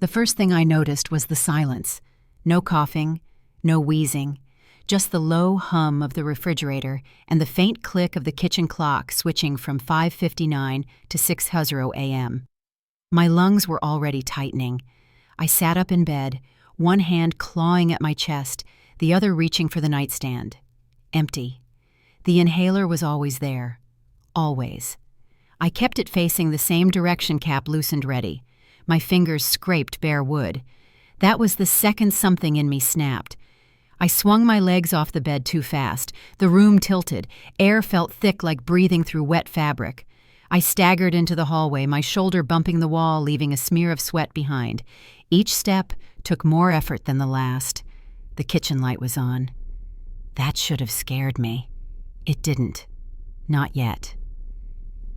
The first thing I noticed was the silence. No coughing, no wheezing, just the low hum of the refrigerator and the faint click of the kitchen clock switching from 5:59 to 6:00 a.m. My lungs were already tightening. I sat up in bed, one hand clawing at my chest, the other reaching for the nightstand. Empty. The inhaler was always there. Always. I kept it facing the same direction, cap loosened ready. My fingers scraped bare wood. That was the second something in me snapped. I swung my legs off the bed too fast. The room tilted. Air felt thick like breathing through wet fabric. I staggered into the hallway, my shoulder bumping the wall, leaving a smear of sweat behind. Each step took more effort than the last. The kitchen light was on. That should have scared me. It didn't. Not yet.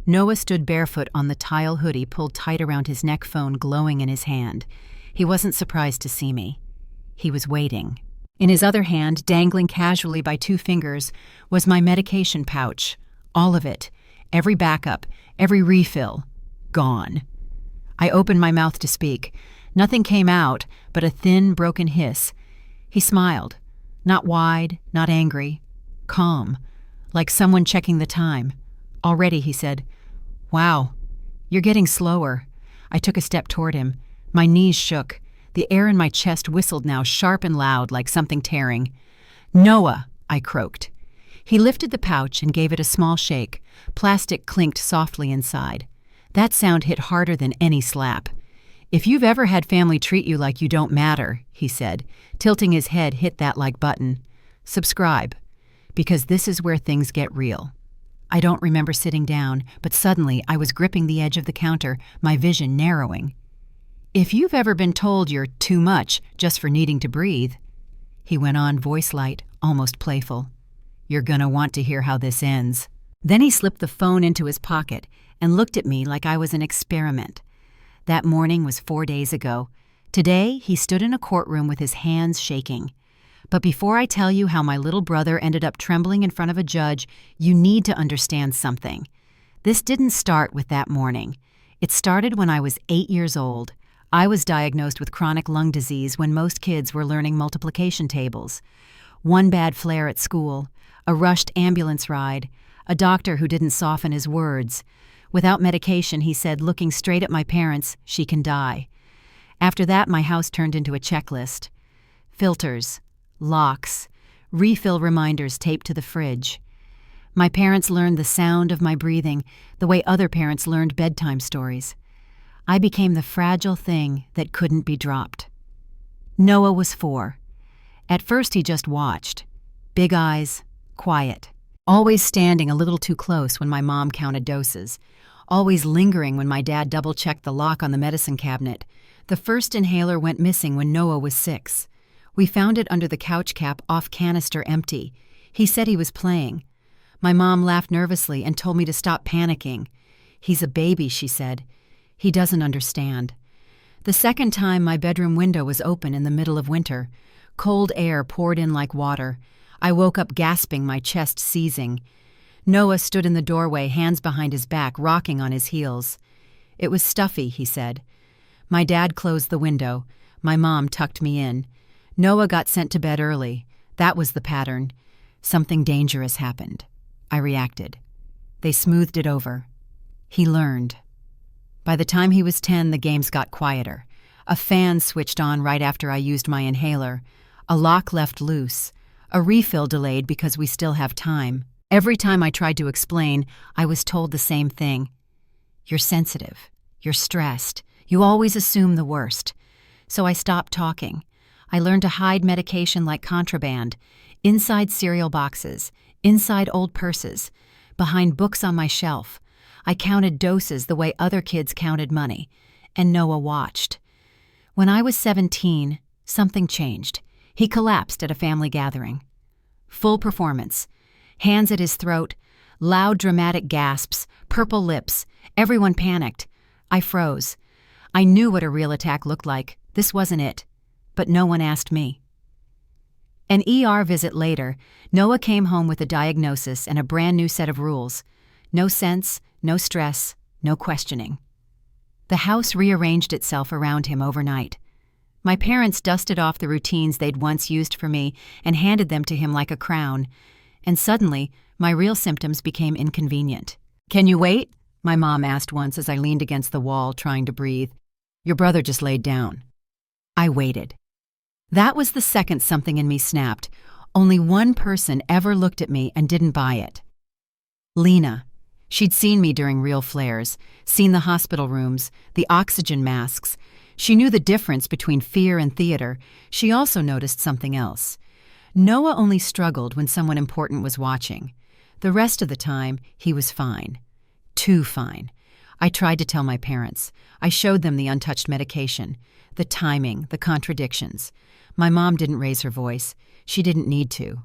Noah stood barefoot on the tile hoodie pulled tight around his neck, phone glowing in his hand. He wasn't surprised to see me. He was waiting. In his other hand, dangling casually by 2 fingers, was my medication pouch. All of it. Every backup, every refill. Gone. I opened my mouth to speak. Nothing came out but a thin, broken hiss. He smiled. Not wide, not angry. Calm. Like someone checking the time. Already, he said. Wow, you're getting slower. I took a step toward him. My knees shook. The air in my chest whistled now, sharp and loud, like something tearing. Noah, I croaked. He lifted the pouch and gave it a small shake. Plastic clinked softly inside. That sound hit harder than any slap. If you've ever had family treat you like you don't matter, he said, tilting his head, hit that like button. Subscribe, because this is where things get real. I don't remember sitting down, but suddenly I was gripping the edge of the counter, my vision narrowing. If you've ever been told you're too much just for needing to breathe, he went on, voice light, almost playful, you're gonna want to hear how this ends. Then he slipped the phone into his pocket and looked at me like I was an experiment. That morning was 4 days ago. Today, he stood in a courtroom with his hands shaking. But before I tell you how my little brother ended up trembling in front of a judge, you need to understand something. This didn't start with that morning. It started when I was 8 years old. I was diagnosed with chronic lung disease when most kids were learning multiplication tables. One bad flare at school, a rushed ambulance ride, a doctor who didn't soften his words. Without medication, he said, looking straight at my parents, she can die. After that, my house turned into a checklist. Filters, locks, refill reminders taped to the fridge. My parents learned the sound of my breathing the way other parents learned bedtime stories. I became the fragile thing that couldn't be dropped. Noah was 4. At first he just watched. Big eyes, quiet. Always standing a little too close when my mom counted doses. Always lingering when my dad double-checked the lock on the medicine cabinet. The first inhaler went missing when Noah was 6. We found it under the couch cap, off canister, empty. He said he was playing. My mom laughed nervously and told me to stop panicking. He's a baby, she said. He doesn't understand. The second time, my bedroom window was open in the middle of winter. Cold air poured in like water. I woke up gasping, my chest seizing. Noah stood in the doorway, hands behind his back, rocking on his heels. It was stuffy, he said. My dad closed the window. My mom tucked me in. Noah got sent to bed early. That was the pattern. Something dangerous happened. I reacted. They smoothed it over. He learned. By the time he was 10, the games got quieter. A fan switched on right after I used my inhaler. A lock left loose. A refill delayed because we still have time. Every time I tried to explain, I was told the same thing. You're sensitive. You're stressed. You always assume the worst. So I stopped talking. I learned to hide medication like contraband, inside cereal boxes, inside old purses, behind books on my shelf. I counted doses the way other kids counted money, and Noah watched. When I was 17, something changed. He collapsed at a family gathering. Full performance. Hands at his throat, loud dramatic gasps, purple lips. Everyone panicked. I froze. I knew what a real attack looked like. This wasn't it. But no one asked me. An ER visit later, Noah came home with a diagnosis and a brand new set of rules. No sense, no stress, no questioning. The house rearranged itself around him overnight. My parents dusted off the routines they'd once used for me and handed them to him like a crown. And suddenly, my real symptoms became inconvenient. "Can you wait?" my mom asked once as I leaned against the wall trying to breathe. "Your brother just laid down." I waited. That was the second something in me snapped. Only one person ever looked at me and didn't buy it. Lena. She'd seen me during real flares, seen the hospital rooms, the oxygen masks. She knew the difference between fear and theater. She also noticed something else. Noah only struggled when someone important was watching. The rest of the time, he was fine. Too fine. I tried to tell my parents. I showed them the untouched medication, the timing, the contradictions. My mom didn't raise her voice. She didn't need to.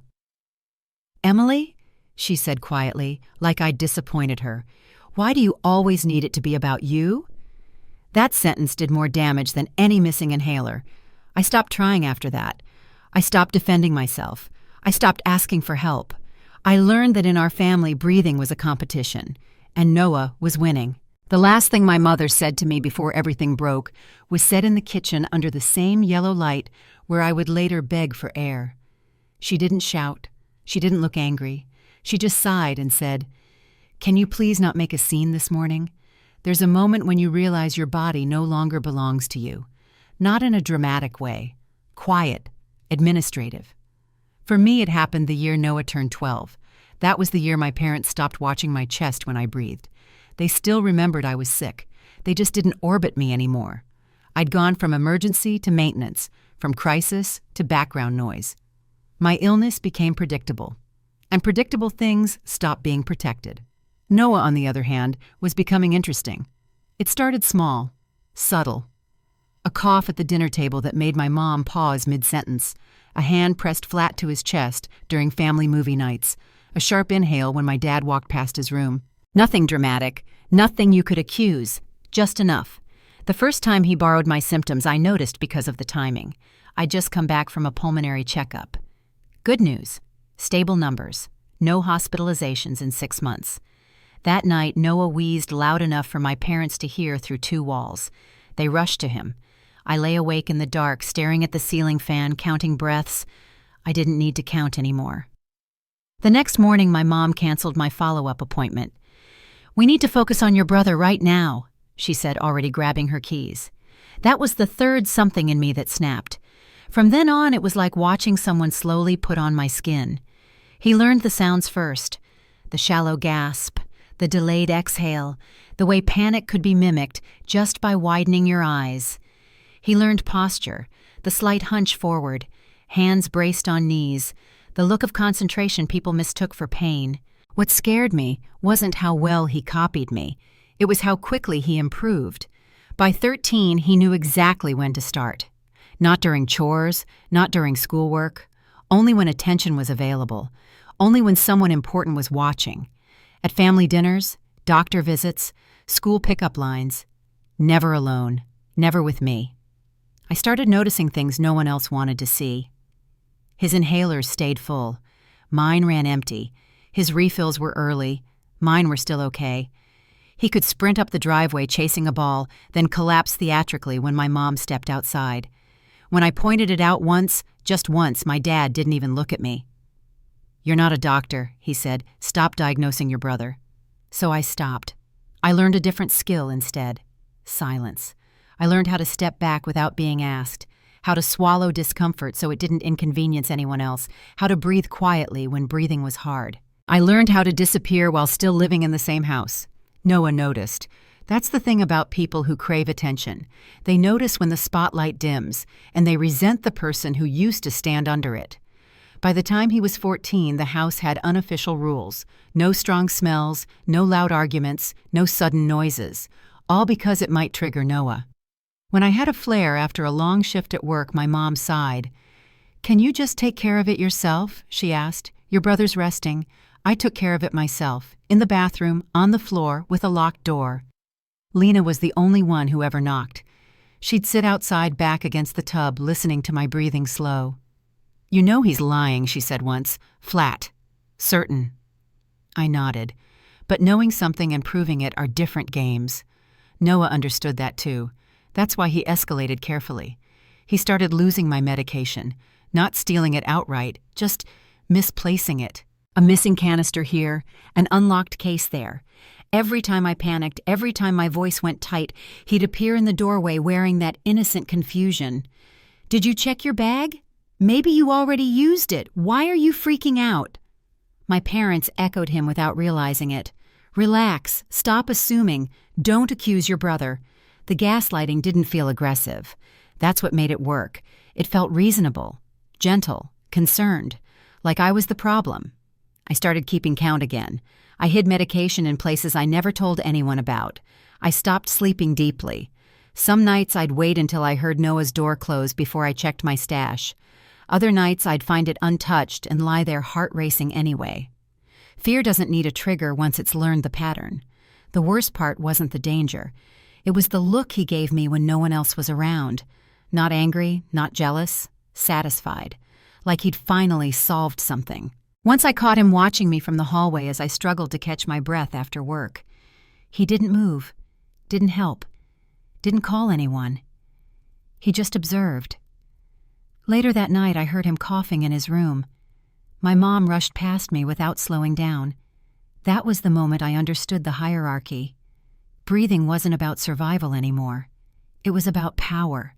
"Emily," she said quietly, like I'd disappointed her, "why do you always need it to be about you?" That sentence did more damage than any missing inhaler. I stopped trying after that. I stopped defending myself. I stopped asking for help. I learned that in our family, breathing was a competition, and Noah was winning. The last thing my mother said to me before everything broke was said in the kitchen under the same yellow light where I would later beg for air. She didn't shout. She didn't look angry. She just sighed and said, "Can you please not make a scene this morning? There's a moment when you realize your body no longer belongs to you. Not in a dramatic way. Quiet. Administrative." For me, it happened the year Noah turned 12. That was the year my parents stopped watching my chest when I breathed. They still remembered I was sick. They just didn't orbit me anymore. I'd gone from emergency to maintenance, from crisis to background noise. My illness became predictable, and predictable things stopped being protected. Noah, on the other hand, was becoming interesting. It started small, subtle. A cough at the dinner table that made my mom pause mid-sentence, a hand pressed flat to his chest during family movie nights, a sharp inhale when my dad walked past his room. Nothing dramatic, nothing you could accuse, just enough. The first time he borrowed my symptoms, I noticed because of the timing. I'd just come back from a pulmonary checkup. Good news, stable numbers, no hospitalizations in 6 months. That night, Noah wheezed loud enough for my parents to hear through 2 walls. They rushed to him. I lay awake in the dark, staring at the ceiling fan, counting breaths. I didn't need to count anymore. The next morning, my mom canceled my follow-up appointment. "We need to focus on your brother right now," she said, already grabbing her keys. That was the third something in me that snapped. From then on, it was like watching someone slowly put on my skin. He learned the sounds first. The shallow gasp, the delayed exhale, the way panic could be mimicked just by widening your eyes. He learned posture, the slight hunch forward, hands braced on knees, the look of concentration people mistook for pain. What scared me wasn't how well he copied me. It was how quickly he improved. By 13, he knew exactly when to start. Not during chores, not during schoolwork, only when attention was available, only when someone important was watching. At family dinners, doctor visits, school pickup lines. Never alone, never with me. I started noticing things no one else wanted to see. His inhalers stayed full. Mine ran empty. His refills were early. Mine were still okay. He could sprint up the driveway chasing a ball, then collapse theatrically when my mom stepped outside. When I pointed it out once, just once, my dad didn't even look at me. "You're not a doctor," he said. "Stop diagnosing your brother." So I stopped. I learned a different skill instead. Silence. I learned how to step back without being asked, how to swallow discomfort so it didn't inconvenience anyone else, how to breathe quietly when breathing was hard. I learned how to disappear while still living in the same house. Noah noticed. That's the thing about people who crave attention. They notice when the spotlight dims, and they resent the person who used to stand under it. By the time he was 14, the house had unofficial rules. No strong smells, no loud arguments, no sudden noises. All because it might trigger Noah. When I had a flare after a long shift at work, my mom sighed. "Can you just take care of it yourself?" she asked. "Your brother's resting. I took care of it myself, in the bathroom, on the floor, with a locked door." Lena was the only one who ever knocked. She'd sit outside back against the tub, listening to my breathing slow. "You know he's lying," she said once. "Flat. Certain." I nodded. But knowing something and proving it are different games. Noah understood that too. That's why he escalated carefully. He started losing my medication, not stealing it outright, just misplacing it. A missing canister here, an unlocked case there. Every time I panicked, every time my voice went tight, he'd appear in the doorway wearing that innocent confusion. "Did you check your bag? Maybe you already used it. Why are you freaking out?" My parents echoed him without realizing it. "Relax, stop assuming, don't accuse your brother." The gaslighting didn't feel aggressive. That's what made it work. It felt reasonable, gentle, concerned, like I was the problem. I started keeping count again. I hid medication in places I never told anyone about. I stopped sleeping deeply. Some nights I'd wait until I heard Noah's door close before I checked my stash. Other nights I'd find it untouched and lie there heart racing anyway. Fear doesn't need a trigger once it's learned the pattern. The worst part wasn't the danger. It was the look he gave me when no one else was around. Not angry, not jealous, satisfied. Like he'd finally solved something. Once I caught him watching me from the hallway as I struggled to catch my breath after work. He didn't move, didn't help, didn't call anyone. He just observed. Later that night I heard him coughing in his room. My mom rushed past me without slowing down. That was the moment I understood the hierarchy. Breathing wasn't about survival anymore. It was about power.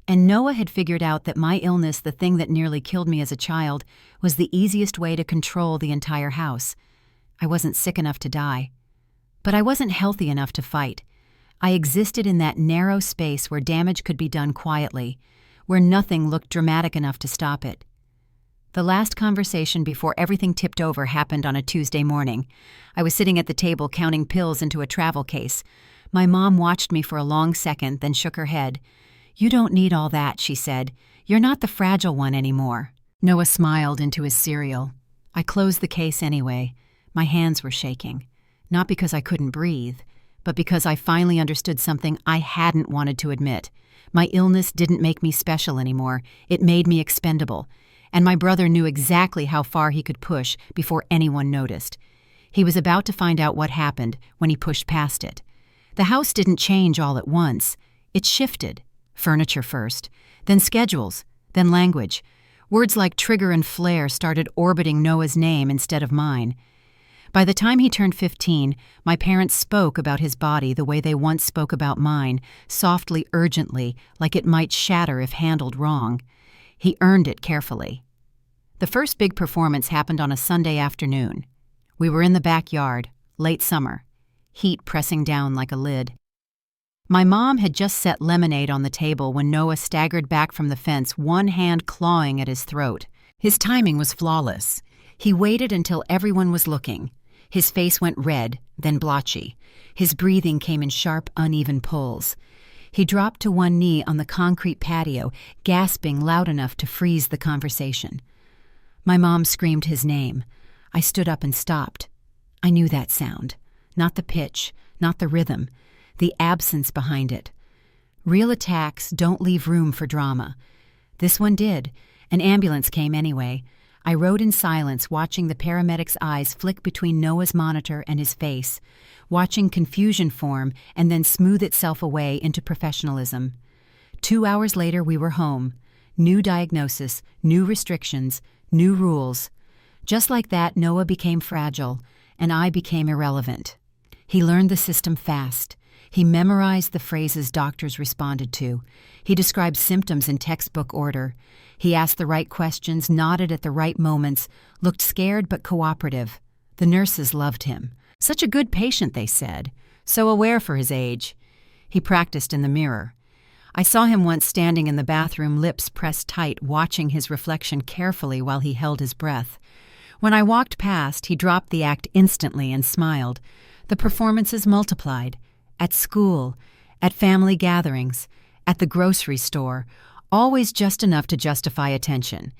And Noah had figured out that my illness, the thing that nearly killed me as a child, was the easiest way to control the entire house. I wasn't sick enough to die. But I wasn't healthy enough to fight. I existed in that narrow space where damage could be done quietly, where nothing looked dramatic enough to stop it. The last conversation before everything tipped over happened on a Tuesday morning. I was sitting at the table counting pills into a travel case. My mom watched me for a long second, then shook her head. "You don't need all that," she said. "You're not the fragile one anymore." Noah smiled into his cereal. I closed the case anyway. My hands were shaking. Not because I couldn't breathe, but because I finally understood something I hadn't wanted to admit. My illness didn't make me special anymore. It made me expendable. And my brother knew exactly how far he could push before anyone noticed. He was about to find out what happened when he pushed past it. The house didn't change all at once. It shifted. Furniture first, then schedules, then language. Words like trigger and flare started orbiting Noah's name instead of mine. By the time he turned 15, my parents spoke about his body the way they once spoke about mine, softly, urgently, like it might shatter if handled wrong. He earned it carefully. The first big performance happened on a Sunday afternoon. We were in the backyard, late summer, heat pressing down like a lid. My mom had just set lemonade on the table when Noah staggered back from the fence, one hand clawing at his throat. His timing was flawless. He waited until everyone was looking. His face went red, then blotchy. His breathing came in sharp, uneven pulls. He dropped to one knee on the concrete patio, gasping loud enough to freeze the conversation. My mom screamed his name. I stood up and stopped. I knew that sound. Not the pitch, not the rhythm. The absence behind it. Real attacks don't leave room for drama. This one did. An ambulance came anyway. I rode in silence, watching the paramedic's eyes flick between Noah's monitor and his face, watching confusion form and then smooth itself away into professionalism. 2 hours later, we were home. New diagnosis, new restrictions, new rules. Just like that, Noah became fragile, and I became irrelevant. He learned the system fast. He memorized the phrases doctors responded to. He described symptoms in textbook order. He asked the right questions, nodded at the right moments, looked scared but cooperative. The nurses loved him. Such a good patient, they said. So aware for his age. He practiced in the mirror. I saw him once standing in the bathroom, lips pressed tight, watching his reflection carefully while he held his breath. When I walked past, he dropped the act instantly and smiled. The performances multiplied. At school, at family gatherings, at the grocery store, always just enough to justify attention,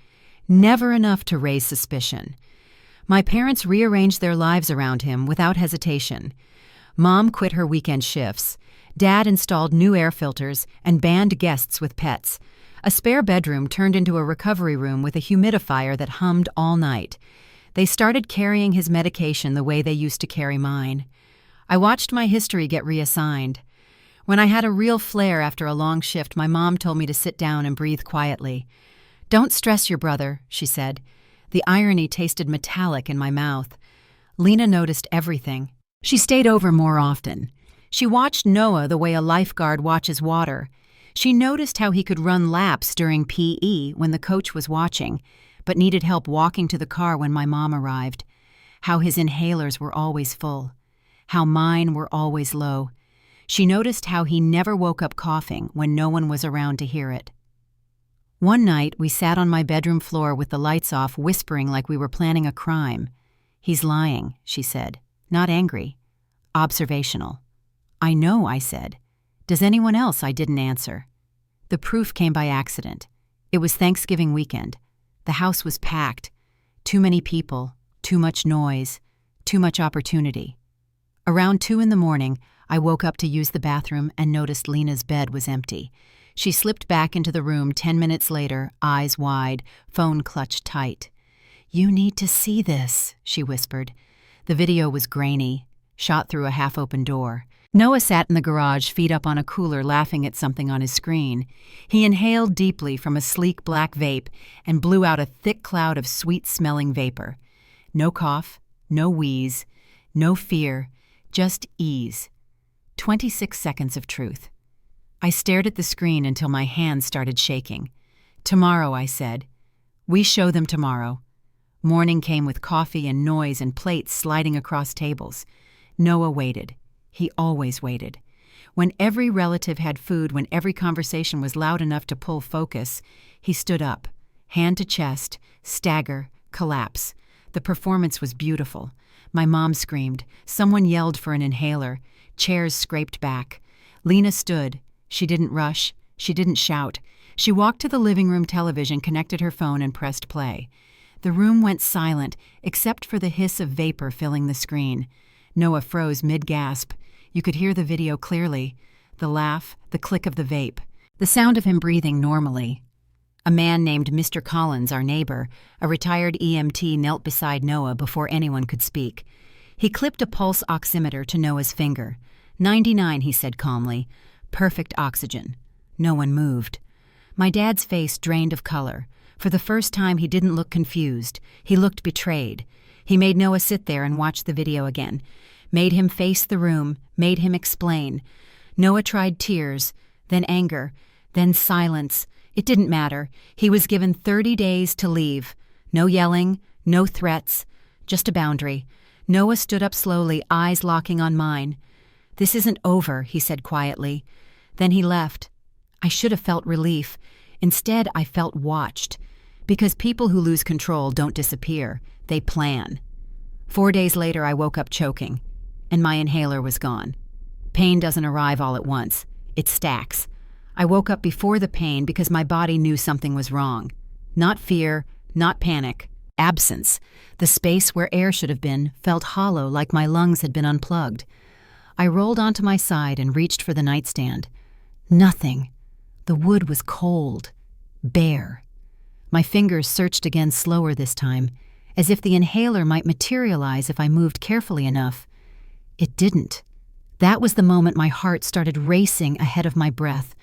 never enough to raise suspicion. My parents rearranged their lives around him without hesitation. Mom quit her weekend shifts. Dad installed new air filters and banned guests with pets. A spare bedroom turned into a recovery room with a humidifier that hummed all night. They started carrying his medication the way they used to carry mine. I watched my history get reassigned. When I had a real flare after a long shift, my mom told me to sit down and breathe quietly. "Don't stress your brother," she said. The irony tasted metallic in my mouth. Lena noticed everything. She stayed over more often. She watched Noah the way a lifeguard watches water. She noticed how he could run laps during PE when the coach was watching, but needed help walking to the car when my mom arrived. How his inhalers were always full. How mine were always low. She noticed how he never woke up coughing when no one was around to hear it. One night, we sat on my bedroom floor with the lights off, whispering like we were planning a crime. "He's lying," she said. Not angry. Observational. "I know," I said. "Does anyone else?" I didn't answer. The proof came by accident. It was Thanksgiving weekend. The house was packed. Too many people, too much noise, too much opportunity. Around 2 a.m, I woke up to use the bathroom and noticed Lena's bed was empty. She slipped back into the room 10 minutes later, eyes wide, phone clutched tight. "You need to see this," she whispered. The video was grainy, shot through a half-open door. Noah sat in the garage, feet up on a cooler, laughing at something on his screen. He inhaled deeply from a sleek black vape and blew out a thick cloud of sweet-smelling vapor. No cough, no wheeze, no fear, just ease. 26 seconds of truth. I stared at the screen until my hands started shaking. "Tomorrow," I said. "We show them tomorrow." Morning came with coffee and noise and plates sliding across tables. Noah waited. He always waited. When every relative had food, when every conversation was loud enough to pull focus, he stood up, hand to chest, stagger, collapse. The performance was beautiful. My mom screamed. Someone yelled for an inhaler. Chairs scraped back. Lena stood. She didn't rush. She didn't shout. She walked to the living room television, connected her phone, and pressed play. The room went silent, except for the hiss of vapor filling the screen. Noah froze mid-gasp. You could hear the video clearly. The laugh, the click of the vape, the sound of him breathing normally. A man named Mr. Collins, our neighbor, a retired EMT, knelt beside Noah before anyone could speak. He clipped a pulse oximeter to Noah's finger. 99, he said calmly. Perfect oxygen. No one moved. My dad's face drained of color. For the first time, he didn't look confused. He looked betrayed. He made Noah sit there and watch the video again. Made him face the room, made him explain. Noah tried tears, then anger, then silence. It didn't matter. He was given 30 days to leave. No yelling, no threats, just a boundary. Noah stood up slowly, eyes locking on mine. "This isn't over," he said quietly. Then he left. I should have felt relief. Instead, I felt watched. Because people who lose control don't disappear. They plan. 4 days later, I woke up choking, and my inhaler was gone. Pain doesn't arrive all at once. It stacks. I woke up before the pain because my body knew something was wrong. Not fear, not panic. Absence. The space where air should have been felt hollow, like my lungs had been unplugged. I rolled onto my side and reached for the nightstand. Nothing. The wood was cold. Bare. My fingers searched again, slower this time, as if the inhaler might materialize if I moved carefully enough. It didn't. That was the moment my heart started racing ahead of my breath.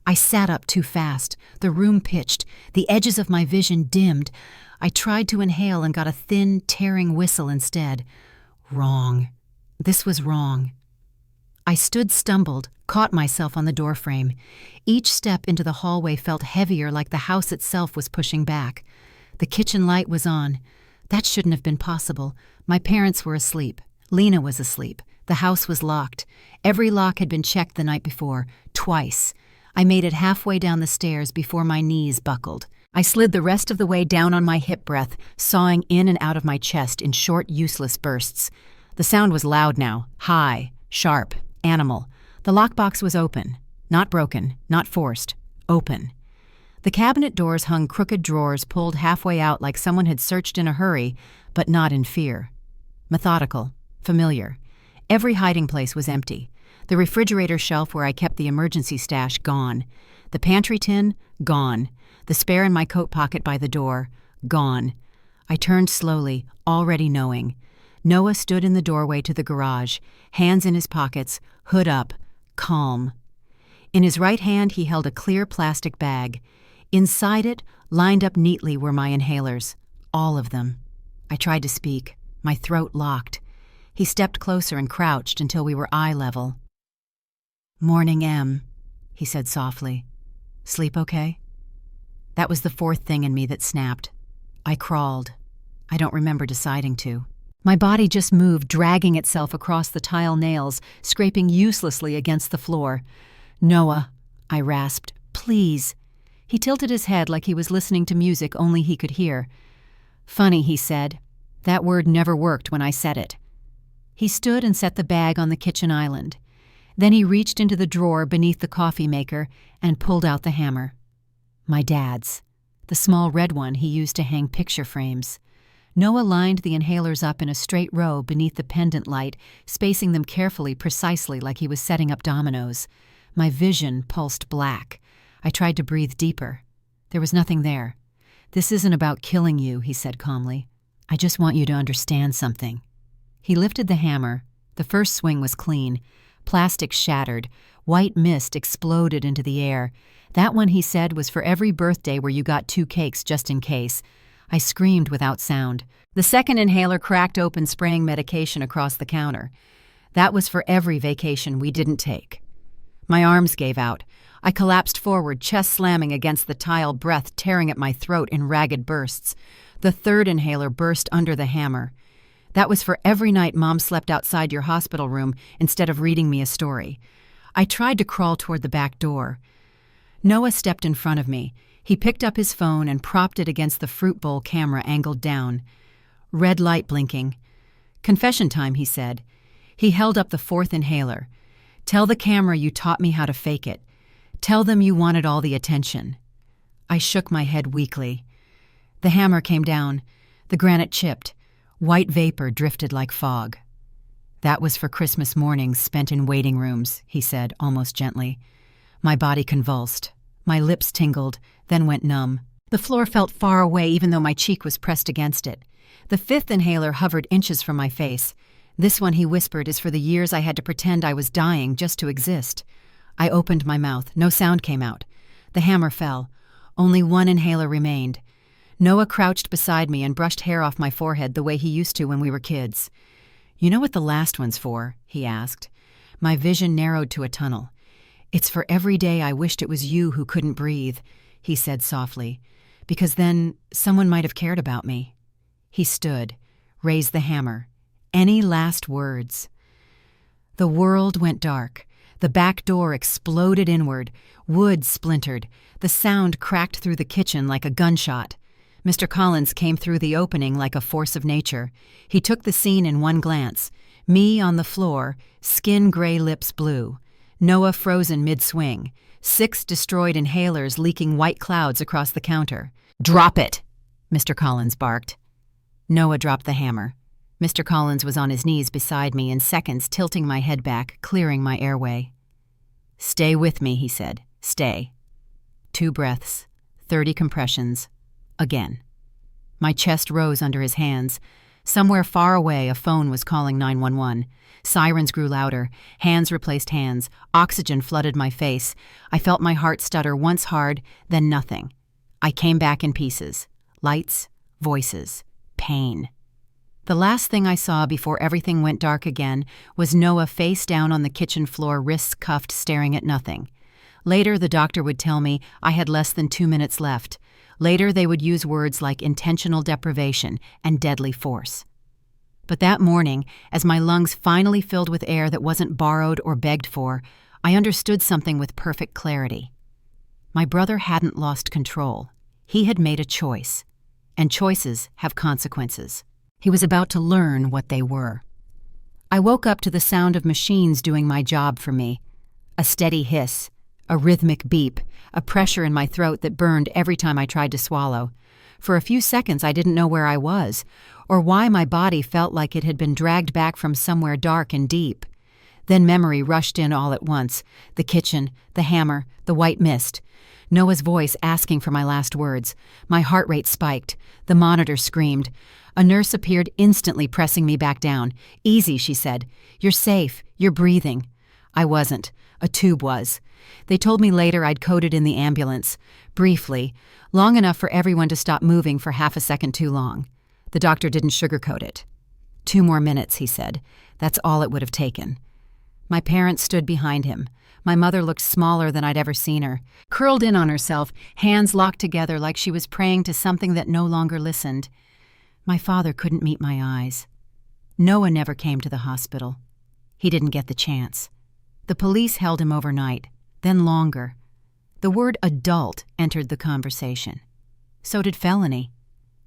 I sat up too fast. The room pitched. The edges of my vision dimmed. I tried to inhale and got a thin, tearing whistle instead. Wrong. This was wrong. I stood stumbled, caught myself on the doorframe. Each step into the hallway felt heavier, like the house itself was pushing back. The kitchen light was on. That shouldn't have been possible. My parents were asleep. Lena was asleep. The house was locked. Every lock had been checked the night before, twice. I made it halfway down the stairs before my knees buckled. I slid the rest of the way down on my hip breath, sawing in and out of my chest in short, useless bursts. The sound was loud now, high, sharp, animal. The lockbox was open. Not broken, not forced. Open. The cabinet doors hung crooked drawers pulled halfway out like someone had searched in a hurry, but not in fear. Methodical. Familiar. Every hiding place was empty. The refrigerator shelf where I kept the emergency stash, gone. The pantry tin, gone. The spare in my coat pocket by the door, gone. I turned slowly, already knowing. Noah stood in the doorway to the garage, hands in his pockets, hood up, calm, In his right hand, he held a clear plastic bag. Inside it, lined up neatly, were my inhalers. All of them. I tried to speak. My throat locked. He stepped closer and crouched until we were eye level. "Morning, Em," he said softly. "Sleep okay?" That was the fourth thing in me that snapped. I crawled. I don't remember deciding to. My body just moved, dragging itself across the tile nails, scraping uselessly against the floor. "Noah," I rasped, "please." He tilted his head like he was listening to music only he could hear. "Funny," he said. "That word never worked when I said it." He stood and set the bag on the kitchen island. Then he reached into the drawer beneath the coffee maker and pulled out the hammer. My dad's. The small red one he used to hang picture frames. Noah lined the inhalers up in a straight row beneath the pendant light, spacing them carefully, precisely like he was setting up dominoes. My vision pulsed black. I tried to breathe deeper. There was nothing there. "This isn't about killing you," he said calmly. "I just want you to understand something." He lifted the hammer. The first swing was clean. Plastic shattered. White mist exploded into the air. That one, he said, was for every birthday where you got 2 cakes just in case. I screamed without sound. The second inhaler cracked open, spraying medication across the counter. That was for every vacation we didn't take. My arms gave out. I collapsed forward, chest slamming against the tile, breath tearing at my throat in ragged bursts. The third inhaler burst under the hammer. That was for every night Mom slept outside your hospital room instead of reading me a story. I tried to crawl toward the back door. Noah stepped in front of me. He picked up his phone and propped it against the fruit bowl camera angled down. Red light blinking. "Confession time," he said. He held up the fourth inhaler. "Tell the camera you taught me how to fake it. Tell them you wanted all the attention." I shook my head weakly. The hammer came down. The granite chipped. White vapor drifted like fog. "That was for Christmas mornings spent in waiting rooms," he said, almost gently. My body convulsed. My lips tingled, then went numb. The floor felt far away even though my cheek was pressed against it. The fifth inhaler hovered inches from my face. "This one," he whispered, "is for the years I had to pretend I was dying just to exist." I opened my mouth. No sound came out. The hammer fell. Only one inhaler remained. Noah crouched beside me and brushed hair off my forehead the way he used to when we were kids. "You know what the last one's for?" he asked. My vision narrowed to a tunnel. "It's for every day I wished it was you who couldn't breathe," he said softly, "because then someone might have cared about me." He stood, raised the hammer. Any last words? The world went dark. The back door exploded inward. Wood splintered. The sound cracked through the kitchen like a gunshot. Mr. Collins came through the opening like a force of nature. He took the scene in one glance. Me on the floor, skin gray, lips blue. Noah frozen mid-swing. 6 destroyed inhalers leaking white clouds across the counter. "Drop it!" Mr. Collins barked. Noah dropped the hammer. Mr. Collins was on his knees beside me in seconds, tilting my head back, clearing my airway. "Stay with me," he said. "Stay." 2 breaths. 30 compressions. Again. My chest rose under his hands. Somewhere far away, a phone was calling 911. Sirens grew louder. Hands replaced hands. Oxygen flooded my face. I felt my heart stutter once hard, then nothing. I came back in pieces. Lights, voices, pain. The last thing I saw before everything went dark again was Noah face down on the kitchen floor, wrists cuffed, staring at nothing. Later, the doctor would tell me I had less than 2 minutes left. Later, they would use words like intentional deprivation and deadly force. But that morning, as my lungs finally filled with air that wasn't borrowed or begged for, I understood something with perfect clarity. My brother hadn't lost control. He had made a choice. And choices have consequences. He was about to learn what they were. I woke up to the sound of machines doing my job for me. A steady hiss, a rhythmic beep, a pressure in my throat that burned every time I tried to swallow. For a few seconds I didn't know where I was, or why my body felt like it had been dragged back from somewhere dark and deep. Then memory rushed in all at once. The kitchen, the hammer, the white mist. Noah's voice asking for my last words. My heart rate spiked. The monitor screamed. A nurse appeared, instantly pressing me back down. "Easy," she said. "You're safe. You're breathing." I wasn't. A tube was. They told me later I'd coded in the ambulance, briefly, long enough for everyone to stop moving for half a second too long. The doctor didn't sugarcoat it. 2 more minutes, he said. That's all it would have taken. My parents stood behind him. My mother looked smaller than I'd ever seen her, curled in on herself, hands locked together like she was praying to something that no longer listened. My father couldn't meet my eyes. Noah never came to the hospital. He didn't get the chance. The police held him overnight, then longer. The word adult entered the conversation. So did felony.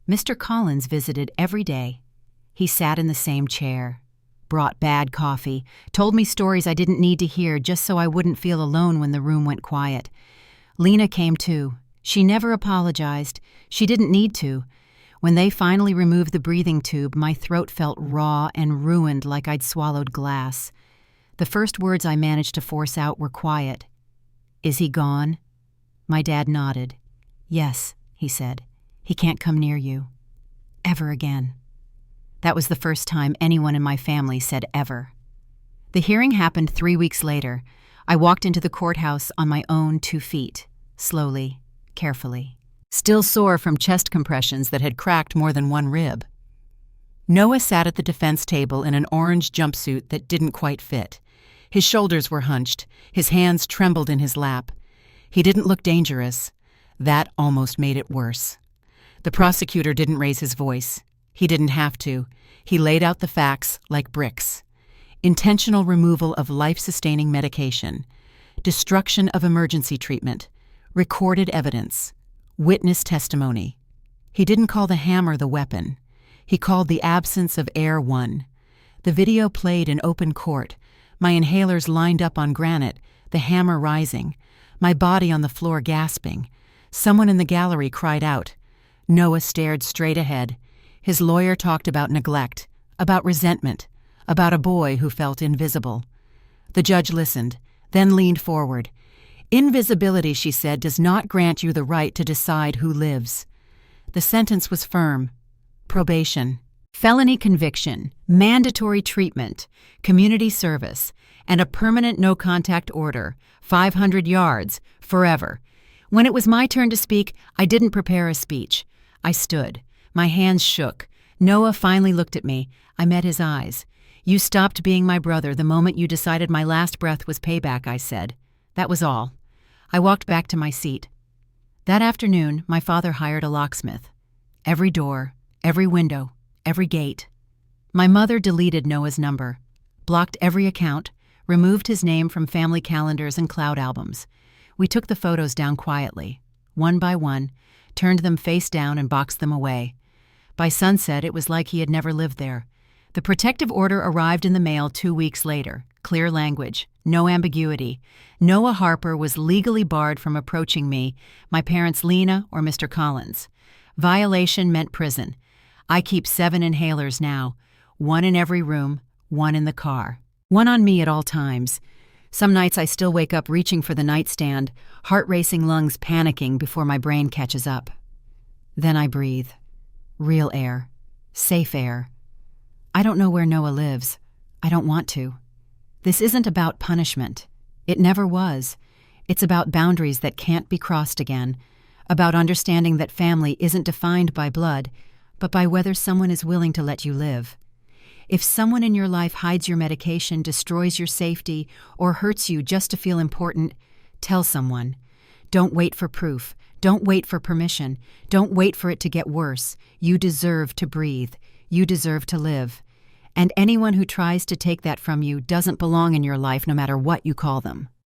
Mr. Collins visited every day. He sat in the same chair, brought bad coffee, told me stories I didn't need to hear just so I wouldn't feel alone when the room went quiet. Lena came too. She never apologized. She didn't need to. When they finally removed the breathing tube, my throat felt raw and ruined like I'd swallowed glass. The first words I managed to force out were quiet. "Is he gone?" My dad nodded. "Yes," he said. "He can't come near you. Ever again." That was the first time anyone in my family said ever. The hearing happened 3 weeks later. I walked into the courthouse on my own 2 feet, slowly, carefully, still sore from chest compressions that had cracked more than 1 rib. Noah sat at the defense table in an orange jumpsuit that didn't quite fit. His shoulders were hunched, his hands trembled in his lap. He didn't look dangerous. That almost made it worse. The prosecutor didn't raise his voice. He didn't have to. He laid out the facts like bricks. Intentional removal of life-sustaining medication, destruction of emergency treatment, recorded evidence, witness testimony. He didn't call the hammer the weapon. He called the absence of air one. The video played in open court, my inhalers lined up on granite, the hammer rising, my body on the floor gasping. Someone in the gallery cried out. Noah stared straight ahead. His lawyer talked about neglect, about resentment, about a boy who felt invisible. The judge listened, then leaned forward. "Invisibility," she said, "does not grant you the right to decide who lives." The sentence was firm. Probation, felony conviction, mandatory treatment, community service, and a permanent no-contact order, 500 yards, forever. When it was my turn to speak, I didn't prepare a speech. I stood. My hands shook. Noah finally looked at me. I met his eyes. "You stopped being my brother the moment you decided my last breath was payback," I said. That was all. I walked back to my seat. That afternoon, my father hired a locksmith. Every door, every window, every gate. My mother deleted Noah's number, blocked every account, removed his name from family calendars and cloud albums. We took the photos down quietly, one by one, turned them face down and boxed them away. By sunset, it was like he had never lived there. The protective order arrived in the mail 2 weeks later. Clear language, no ambiguity. Noah Harper was legally barred from approaching me, my parents Lena or Mr. Collins. Violation meant prison. I keep 7 inhalers now, 1 in every room, 1 in the car. 1 on me at all times. Some nights I still wake up reaching for the nightstand, heart-racing lungs panicking before my brain catches up. Then I breathe. Real air. Safe air. I don't know where Noah lives. I don't want to. This isn't about punishment. It never was. It's about boundaries that can't be crossed again, about understanding that family isn't defined by blood, but by whether someone is willing to let you live. If someone in your life hides your medication, destroys your safety, or hurts you just to feel important, tell someone. Don't wait for proof. Don't wait for permission. Don't wait for it to get worse. You deserve to breathe. You deserve to live. And anyone who tries to take that from you doesn't belong in your life no matter what you call them.